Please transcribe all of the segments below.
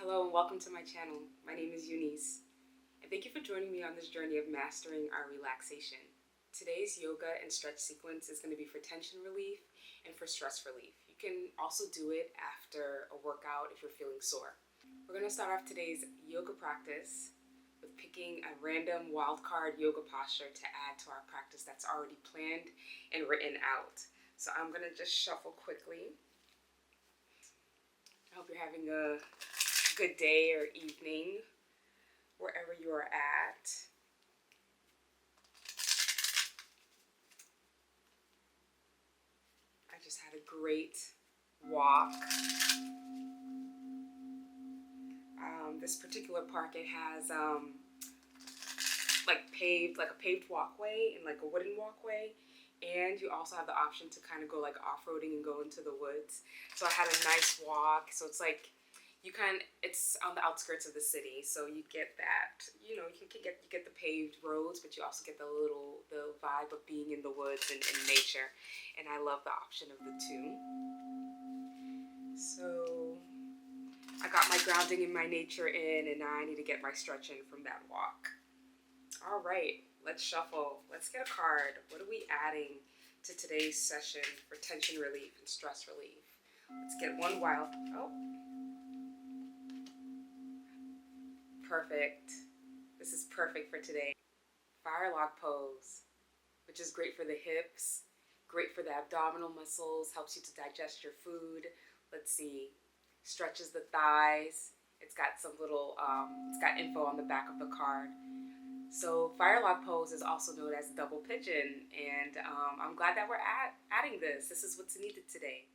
Hello and welcome to my channel. My name is Eunice, and thank you for joining me on this journey of mastering our relaxation. Today's yoga and stretch sequence is going to be for tension relief and for stress relief. You can also do it after a workout if you're feeling sore. We're going to start off today's yoga practice with picking a random wildcard yoga posture to add to our practice that's already planned and written out. So I'm going to just shuffle quickly. I hope you're having a good day or evening wherever you are at. I just had a great walk. This particular park, it has like a paved walkway and like a wooden walkway, and you also have the option to kind of go like off-roading and go into the woods. So I had a nice walk. So it's like it's on the outskirts of the city, so you get that, you get the paved roads, but you also get the vibe of being in the woods and in nature, and I love the option of the two. So I got my grounding in my nature in, and now I need to get my stretch in from that walk. All right, let's shuffle. Let's get a card. What are we adding to today's session for tension relief and stress relief? Let's get one wild. Oh. Perfect. This is perfect for today. Fire log pose, which is great for the hips, great for the abdominal muscles, helps you to digest your food. Let's see. Stretches the thighs. It's got some it's got info on the back of the card. So fire log pose is also known as double pigeon, and I'm glad that we're adding this. This is what's needed today.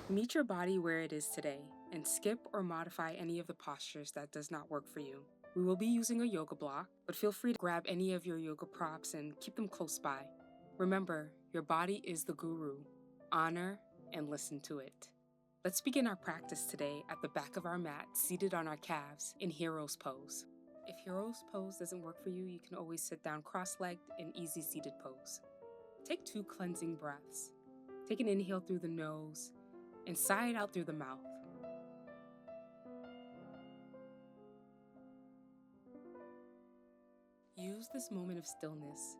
Meet your body where it is today and skip or modify any of the postures that does not work for you. We will be using a yoga block, but feel free to grab any of your yoga props and keep them close by. Remember, your body is the guru. Honor and listen to it. Let's begin our practice today at the back of our mat, seated on our calves in Hero's Pose. If Hero's Pose doesn't work for you, you can always sit down cross-legged in easy seated pose. Take 2 cleansing breaths. Take an inhale through the nose and sigh it out through the mouth. Use this moment of stillness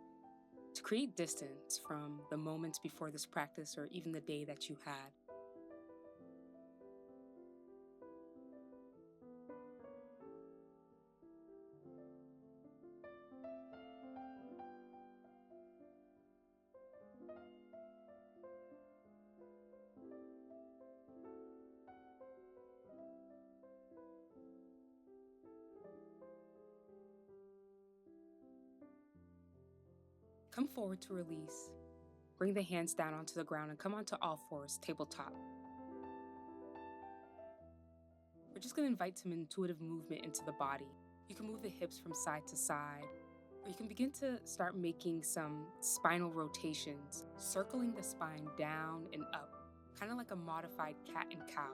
to create distance from the moments before this practice or even the day that you had. Come forward to release. Bring the hands down onto the ground and come onto all fours, tabletop. We're just going to invite some intuitive movement into the body. You can move the hips from side to side, or you can begin to start making some spinal rotations, circling the spine down and up, kind of like a modified cat and cow.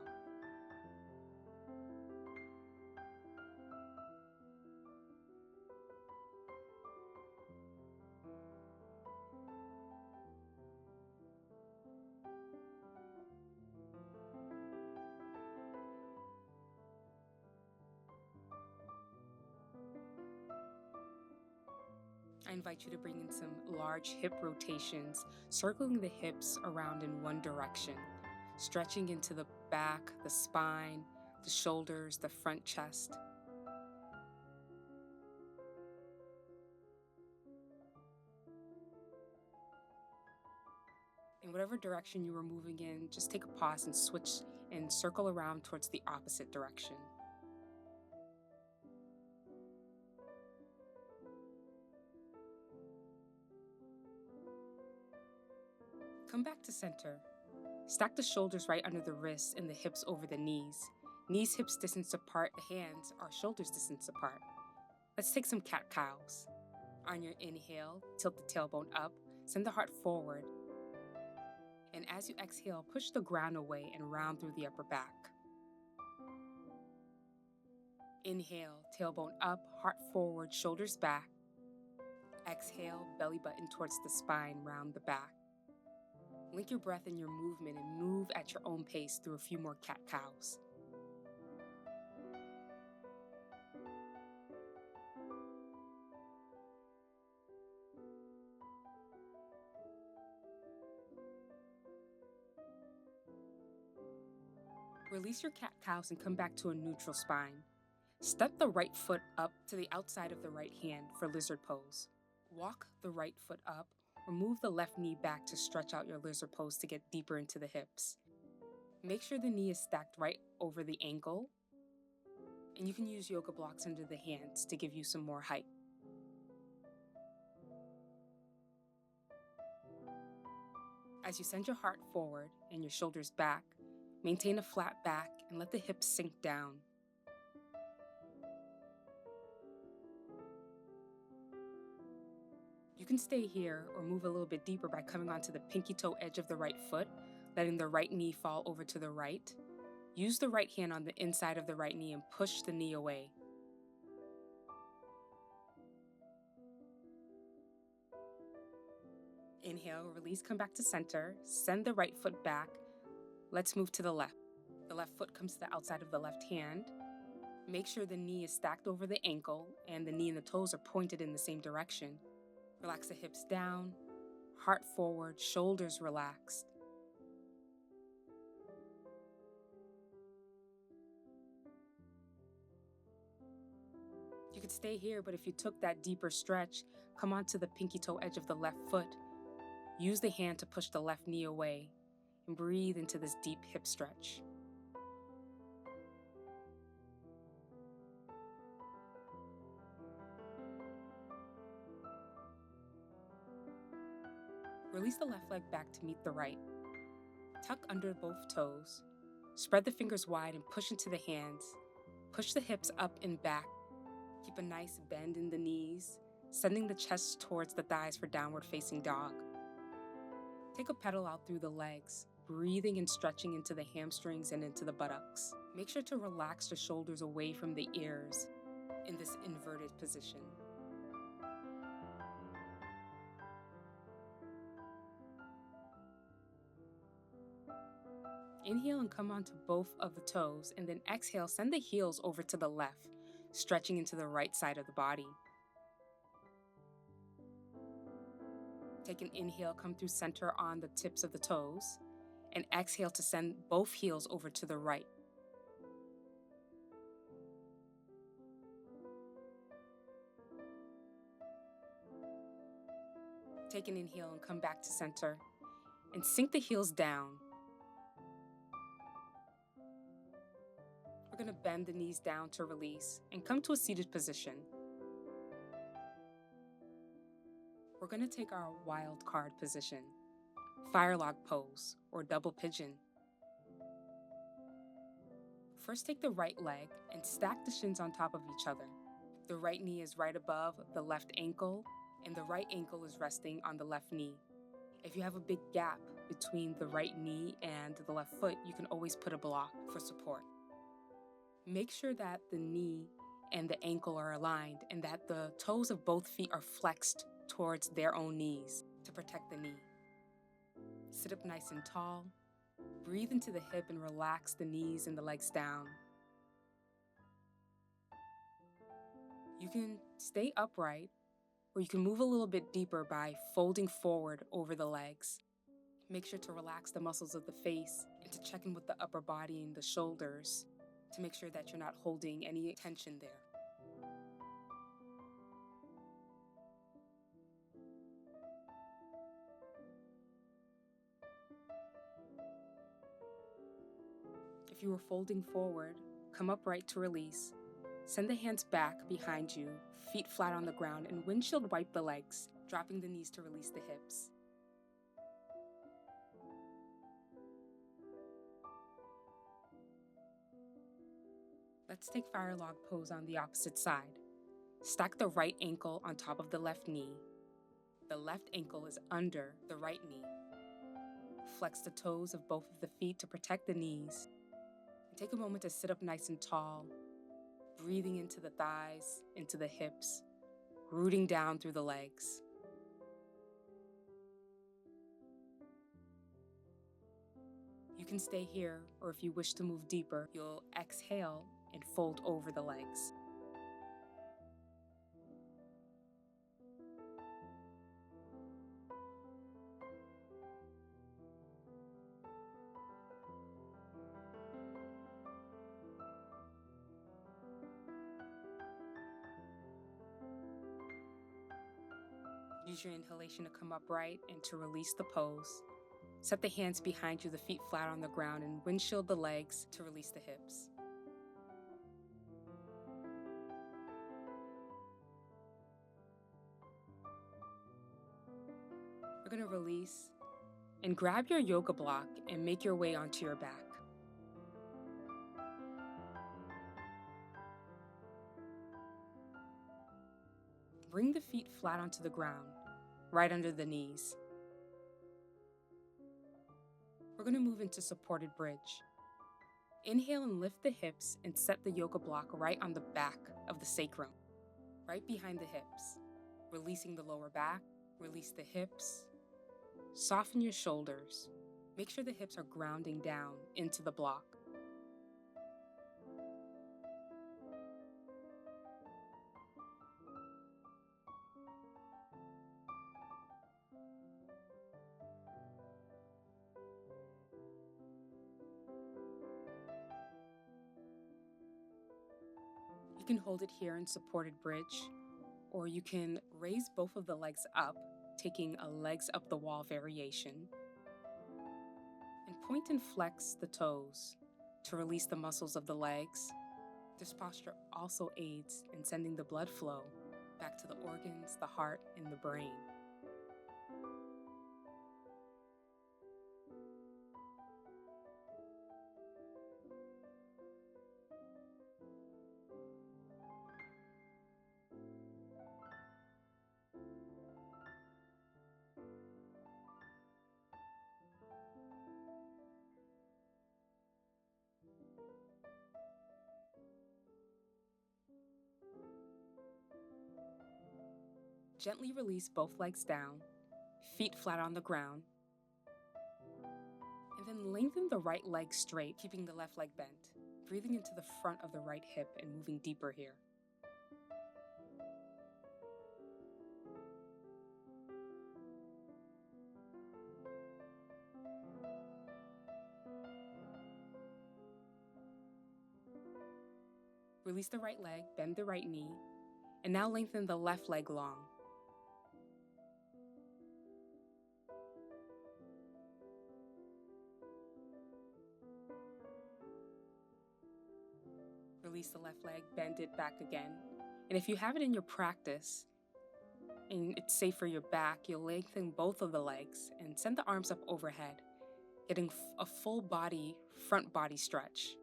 I invite you to bring in some large hip rotations, circling the hips around in one direction, stretching into the back, the spine, the shoulders, the front chest. In whatever direction you are moving in, just take a pause and switch and circle around towards the opposite direction. Come back to center. Stack the shoulders right under the wrists and the hips over the knees. Knees, hips distance apart, the hands are shoulders distance apart. Let's take some cat-cows. On your inhale, tilt the tailbone up, send the heart forward. And as you exhale, push the ground away and round through the upper back. Inhale, tailbone up, heart forward, shoulders back. Exhale, belly button towards the spine, round the back. Link your breath and your movement and move at your own pace through a few more cat-cows. Release your cat-cows and come back to a neutral spine. Step the right foot up to the outside of the right hand for lizard pose. Walk the right foot up, or move the left knee back to stretch out your lizard pose to get deeper into the hips. Make sure the knee is stacked right over the ankle, and you can use yoga blocks under the hands to give you some more height. As you send your heart forward and your shoulders back, maintain a flat back and let the hips sink down. You can stay here or move a little bit deeper by coming onto the pinky toe edge of the right foot, letting the right knee fall over to the right. Use the right hand on the inside of the right knee and push the knee away. Inhale, release, come back to center. Send the right foot back. Let's move to the left. The left foot comes to the outside of the left hand. Make sure the knee is stacked over the ankle and the knee and the toes are pointed in the same direction. Relax the hips down, heart forward, shoulders relaxed. You could stay here, but if you took that deeper stretch, come onto the pinky toe edge of the left foot. Use the hand to push the left knee away and breathe into this deep hip stretch. Release the left leg back to meet the right. Tuck under both toes. Spread the fingers wide and push into the hands. Push the hips up and back. Keep a nice bend in the knees, sending the chest towards the thighs for downward facing dog. Take a pedal out through the legs, breathing and stretching into the hamstrings and into the buttocks. Make sure to relax the shoulders away from the ears in this inverted position. Inhale and come onto both of the toes, and then exhale, send the heels over to the left, stretching into the right side of the body. Take an inhale, come through center on the tips of the toes, and exhale to send both heels over to the right. Take an inhale and come back to center, and sink the heels down. We're going to bend the knees down to release and come to a seated position. We're going to take our wild card position, fire log pose, or double pigeon. First, take the right leg and stack the shins on top of each other. The right knee is right above the left ankle, and the right ankle is resting on the left knee. If you have a big gap between the right knee and the left foot, you can always put a block for support. Make sure that the knee and the ankle are aligned and that the toes of both feet are flexed towards their own knees to protect the knee. Sit up nice and tall. Breathe into the hip and relax the knees and the legs down. You can stay upright, or you can move a little bit deeper by folding forward over the legs. Make sure to relax the muscles of the face and to check in with the upper body and the shoulders to make sure that you're not holding any tension there. If you were folding forward, come upright to release. Send the hands back behind you, feet flat on the ground, and windshield wipe the legs, dropping the knees to release the hips. Let's take fire log pose on the opposite side. Stack the right ankle on top of the left knee. The left ankle is under the right knee. Flex the toes of both of the feet to protect the knees. Take a moment to sit up nice and tall. breathing into the thighs, into the hips, rooting down through the legs. You can stay here, or if you wish to move deeper, you'll exhale and fold over the legs. Use your inhalation to come upright and to release the pose. Set the hands behind you, the feet flat on the ground, and windshield the legs to release the hips. You're going to release and grab your yoga block and make your way onto your back. Bring the feet flat onto the ground, right under the knees. We're going to move into supported bridge. Inhale and lift the hips and set the yoga block right on the back of the sacrum, right behind the hips. Releasing the lower back, release the hips. Soften your shoulders. Make sure the hips are grounding down into the block. You can hold it here in supported bridge, or you can raise both of the legs up, taking a legs up the wall variation. And point and flex the toes to release the muscles of the legs. This posture also aids in sending the blood flow back to the organs, the heart, and the brain. Gently release both legs down, feet flat on the ground, and then lengthen the right leg straight, keeping the left leg bent, breathing into the front of the right hip and moving deeper here. Release the right leg, bend the right knee, and now lengthen the left leg long. Release the left leg, bend it back again. And if you have it in your practice, and it's safe for your back, you'll lengthen both of the legs and send the arms up overhead, getting a full body, front body stretch.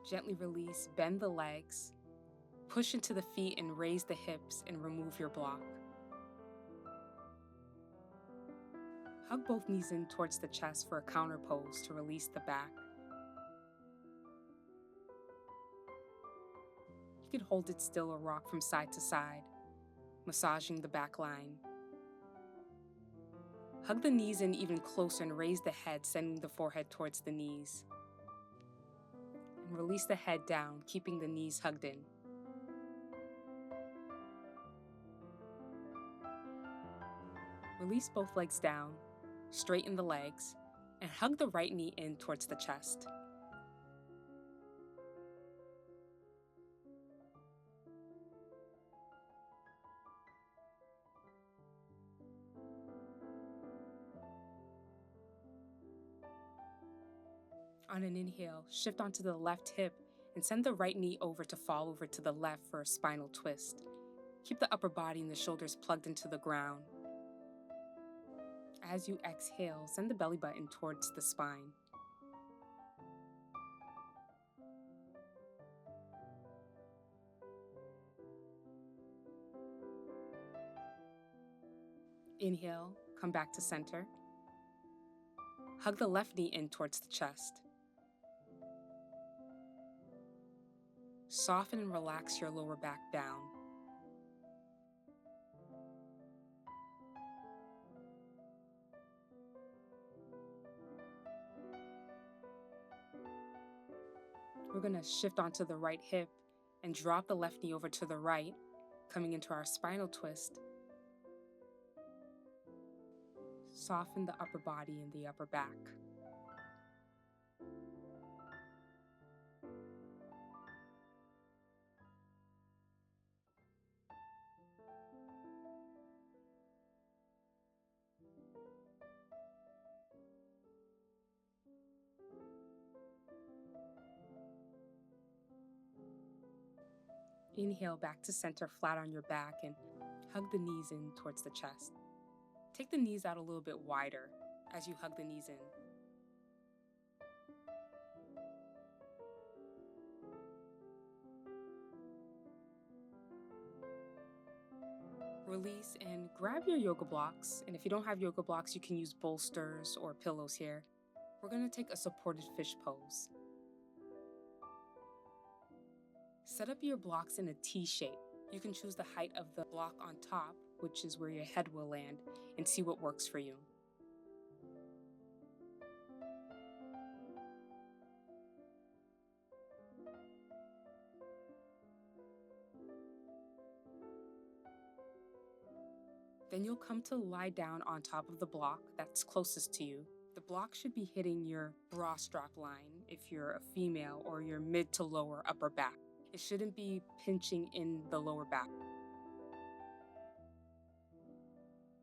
Gently release, bend the legs, push into the feet and raise the hips and remove your block. Hug both knees in towards the chest for a counter pose to release the back. You can hold it still or rock from side to side, massaging the back line. Hug the knees in even closer and raise the head, sending the forehead towards the knees. And release the head down, keeping the knees hugged in. Release both legs down, straighten the legs, and hug the right knee in towards the chest. On an inhale, shift onto the left hip and send the right knee over to fall over to the left for a spinal twist. Keep the upper body and the shoulders plugged into the ground. As you exhale, send the belly button towards the spine. Inhale, come back to center. Hug the left knee in towards the chest. Soften and relax your lower back down. We're going to shift onto the right hip and drop the left knee over to the right, coming into our spinal twist. Soften the upper body and the upper back. Inhale back to center, flat on your back, and hug the knees in towards the chest. Take the knees out a little bit wider as you hug the knees in. Release and grab your yoga blocks. And if you don't have yoga blocks, you can use bolsters or pillows here. We're going to take a supported fish pose. Set up your blocks in a T shape. You can choose the height of the block on top, which is where your head will land, and see what works for you. Then you'll come to lie down on top of the block that's closest to you. The block should be hitting your bra strap line if you're a female, or your mid to lower upper back. It shouldn't be pinching in the lower back.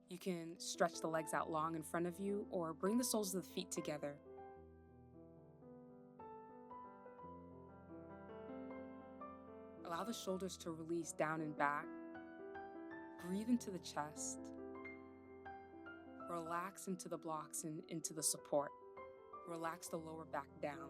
You can stretch the legs out long in front of you or bring the soles of the feet together. Allow the shoulders to release down and back. Breathe into the chest. Relax into the blocks and into the support. Relax the lower back down.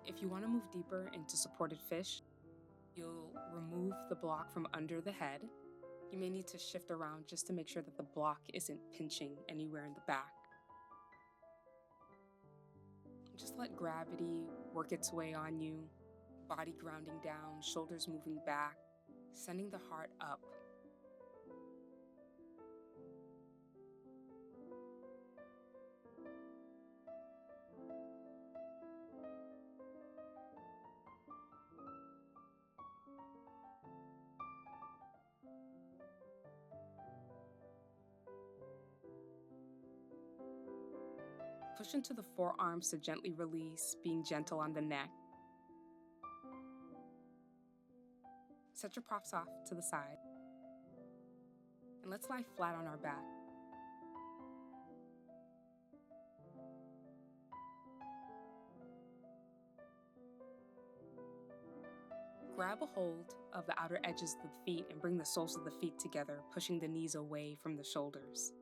If you want to move deeper into supported fish, you'll remove the block from under the head. You may need to shift around just to make sure that the block isn't pinching anywhere in the back. Just let gravity work its way on you, body grounding down, shoulders moving back, sending the heart up. Push into the forearms to gently release, being gentle on the neck. Set your props off to the side. And let's lie flat on our back. Grab a hold of the outer edges of the feet and bring the soles of the feet together, pushing the knees away from the shoulders.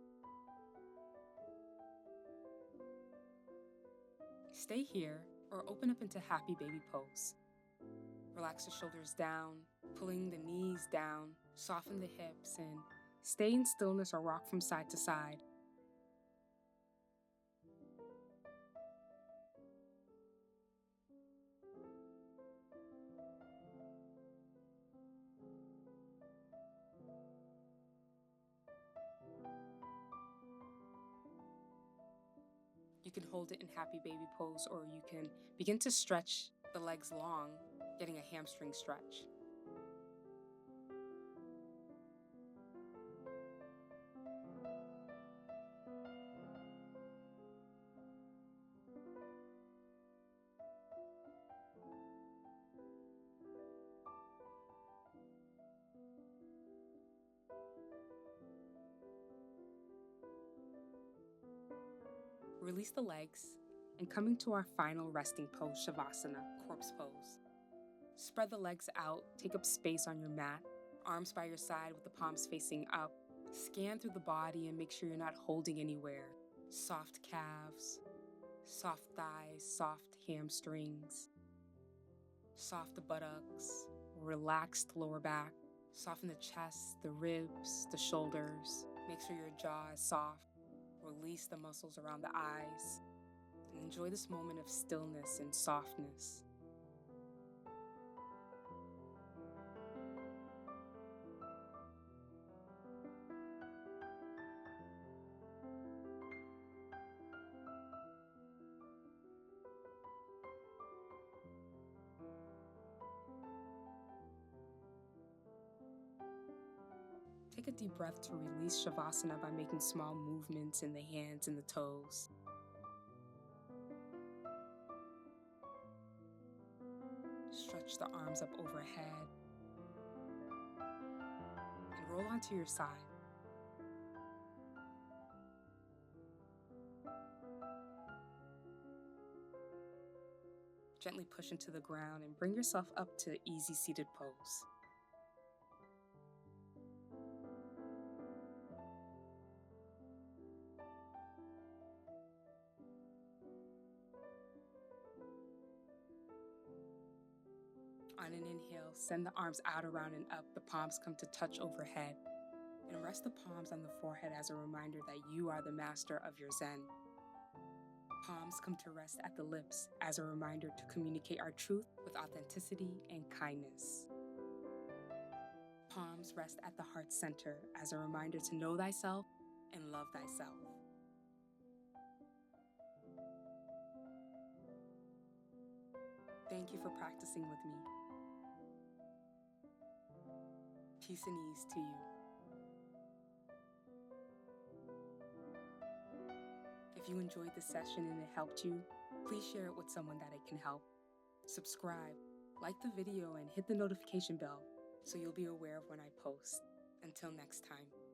Stay here or open up into happy baby pose. Relax the shoulders down, pulling the knees down, soften the hips, and stay in stillness or rock from side to side. You can hold it in happy baby pose, or you can begin to stretch the legs long, getting a hamstring stretch. Release the legs and coming to our final resting pose, Shavasana, corpse pose. Spread the legs out, take up space on your mat, arms by your side with the palms facing up. Scan through the body and make sure you're not holding anywhere. Soft calves, soft thighs, soft hamstrings, soft buttocks, relaxed lower back. Soften the chest, the ribs, the shoulders. Make sure your jaw is soft. Release the muscles around the eyes. And enjoy this moment of stillness and softness. Take a deep breath to release Shavasana by making small movements in the hands and the toes. Stretch the arms up overhead and roll onto your side. Gently push into the ground and bring yourself up to easy seated pose. On an inhale, send the arms out, around, and up. The palms come to touch overhead. And rest the palms on the forehead as a reminder that you are the master of your Zen. Palms come to rest at the lips as a reminder to communicate our truth with authenticity and kindness. Palms rest at the heart center as a reminder to know thyself and love thyself. Thank you for practicing with me. Peace and ease to you. If you enjoyed this session and it helped you, please share it with someone that it can help. Subscribe, like the video, and hit the notification bell so you'll be aware of when I post. Until next time.